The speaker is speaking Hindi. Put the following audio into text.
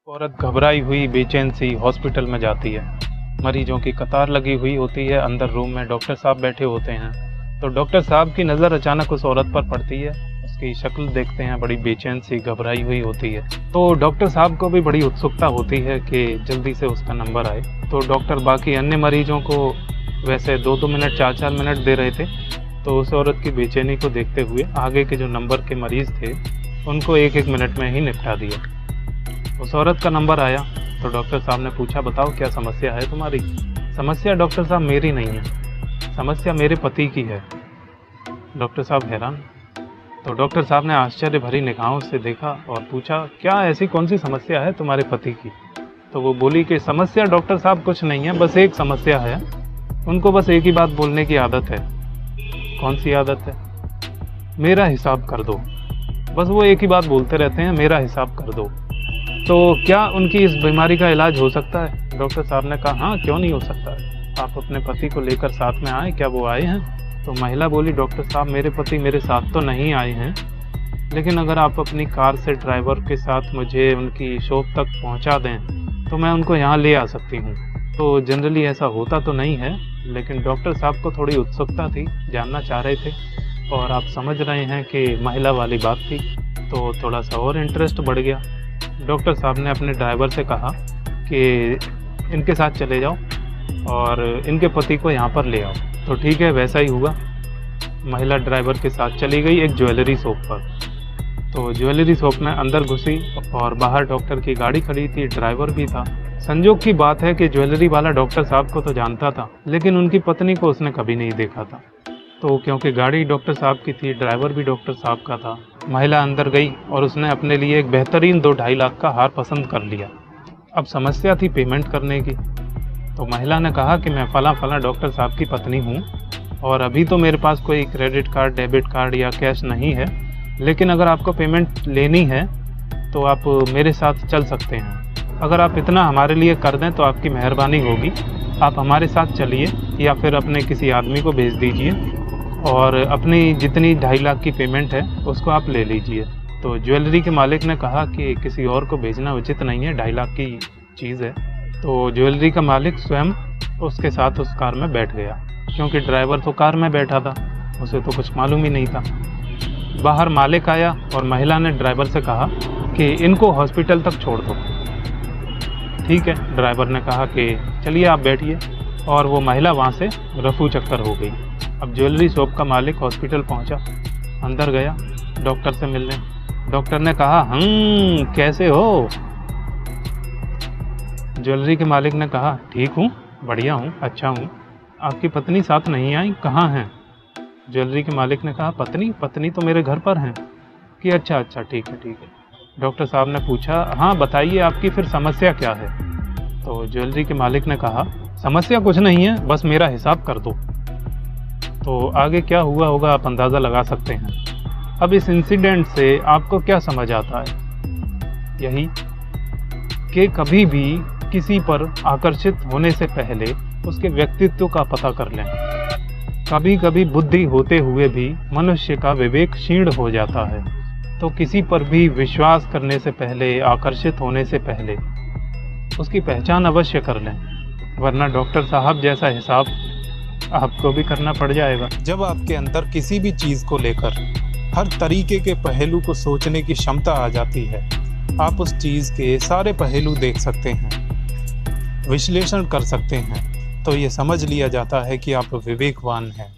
औरत घबराई हुई बेचैन सी हॉस्पिटल में जाती है। मरीजों की कतार लगी हुई होती है। अंदर रूम में डॉक्टर साहब बैठे होते हैं। तो डॉक्टर साहब की नज़र अचानक उस औरत पर पड़ती है। उसकी शक्ल देखते हैं, बड़ी बेचैन सी घबराई हुई होती है। तो डॉक्टर साहब को भी बड़ी उत्सुकता होती है कि जल्दी से उसका नंबर आए। तो डॉक्टर बाकी अन्य मरीजों को वैसे 2-2 मिनट 4-4 मिनट दे रहे थे। तो उस औरत की बेचैनी को देखते हुए आगे के जो नंबर के मरीज़ थे उनको 1-1 मिनट में ही निपटा दिया। उस औरत का नंबर आया तो डॉक्टर साहब ने पूछा, बताओ क्या समस्या है तुम्हारी? समस्या डॉक्टर साहब मेरी नहीं है, समस्या मेरे पति की है। डॉक्टर साहब हैरान। तो डॉक्टर साहब ने आश्चर्य भरी निगाहों से देखा और पूछा, क्या ऐसी कौन सी समस्या है तुम्हारे पति की? तो वो बोली कि समस्या डॉक्टर साहब कुछ नहीं है, बस एक समस्या है, उनको बस एक ही बात बोलने की आदत है। कौन सी आदत है? मेरा हिसाब कर दो। बस वो एक ही बात बोलते रहते हैं, मेरा हिसाब कर दो। तो क्या उनकी इस बीमारी का इलाज हो सकता है? डॉक्टर साहब ने कहा, हाँ क्यों नहीं हो सकता है, आप अपने पति को लेकर साथ में आए, क्या वो आए हैं? तो महिला बोली, डॉक्टर साहब मेरे पति मेरे साथ तो नहीं आए हैं, लेकिन अगर आप अपनी कार से ड्राइवर के साथ मुझे उनकी शॉप तक पहुंचा दें तो मैं उनको यहाँ ले आ सकती हूँ। तो जनरली ऐसा होता तो नहीं है, लेकिन डॉक्टर साहब को थोड़ी उत्सुकता थी, जानना चाह रहे थे, और आप समझ रहे हैं कि महिला वाली बात थी तो थोड़ा सा और इंटरेस्ट बढ़ गया। डॉक्टर साहब ने अपने ड्राइवर से कहा कि इनके साथ चले जाओ और इनके पति को यहाँ पर ले आओ। तो ठीक है, वैसा ही हुआ। महिला ड्राइवर के साथ चली गई एक ज्वेलरी शॉप पर। तो ज्वेलरी शॉप में अंदर घुसी और बाहर डॉक्टर की गाड़ी खड़ी थी, ड्राइवर भी था। संजोग की बात है कि ज्वेलरी वाला डॉक्टर साहब को तो जानता था, लेकिन उनकी पत्नी को उसने कभी नहीं देखा था। तो क्योंकि गाड़ी डॉक्टर साहब की थी, ड्राइवर भी डॉक्टर साहब का था, महिला अंदर गई और उसने अपने लिए एक बेहतरीन 2-2.5 लाख का हार पसंद कर लिया। अब समस्या थी पेमेंट करने की। तो महिला ने कहा कि मैं फलां डॉक्टर साहब की पत्नी हूँ और अभी तो मेरे पास कोई क्रेडिट कार्ड, डेबिट कार्ड या कैश नहीं है, लेकिन अगर आपको पेमेंट लेनी है तो आप मेरे साथ चल सकते हैं। अगर आप इतना हमारे लिए कर दें तो आपकी मेहरबानी होगी। आप हमारे साथ चलिए या फिर अपने किसी आदमी को भेज दीजिए और अपनी जितनी 2.5 लाख की पेमेंट है उसको आप ले लीजिए। तो ज्वेलरी के मालिक ने कहा कि किसी और को भेजना उचित नहीं है, 2.5 लाख की चीज़ है। तो ज्वेलरी का मालिक स्वयं उसके साथ उस कार में बैठ गया, क्योंकि ड्राइवर तो कार में बैठा था, उसे तो कुछ मालूम ही नहीं था। बाहर मालिक आया और महिला ने ड्राइवर से कहा कि इनको हॉस्पिटल तक छोड़ दो। ठीक है, ड्राइवर ने कहा कि चलिए आप बैठिए, और वो महिला वहाँ से रफू चक्कर हो गई। अब ज्वेलरी शॉप का मालिक हॉस्पिटल पहुंचा, अंदर गया डॉक्टर से मिलने। डॉक्टर ने कहा, कैसे हो? ज्वेलरी के मालिक ने कहा, ठीक हूँ, बढ़िया हूँ, अच्छा हूँ। आपकी पत्नी साथ नहीं आई, कहाँ हैं? ज्वेलरी के मालिक ने कहा, पत्नी तो मेरे घर पर हैं। कि अच्छा, ठीक है। डॉक्टर साहब ने पूछा, हाँ बताइए आपकी फिर समस्या क्या है? तो ज्वेलरी के मालिक ने कहा, समस्या कुछ नहीं है, बस मेरा हिसाब कर दो। तो आगे क्या हुआ होगा आप अंदाज़ा लगा सकते हैं। अब इस इंसिडेंट से आपको क्या समझ आता है? यही कि कभी भी किसी पर आकर्षित होने से पहले उसके व्यक्तित्व का पता कर लें। कभी कभी बुद्धि होते हुए भी मनुष्य का विवेक क्षीण हो जाता है। तो किसी पर भी विश्वास करने से पहले, आकर्षित होने से पहले उसकी पहचान अवश्य कर लें, वरना डॉक्टर साहब जैसा हिसाब आपको भी करना पड़ जाएगा। जब आपके अंदर किसी भी चीज़ को लेकर हर तरीके के पहलू को सोचने की क्षमता आ जाती है, आप उस चीज़ के सारे पहलू देख सकते हैं, विश्लेषण कर सकते हैं, तो ये समझ लिया जाता है कि आप विवेकवान हैं।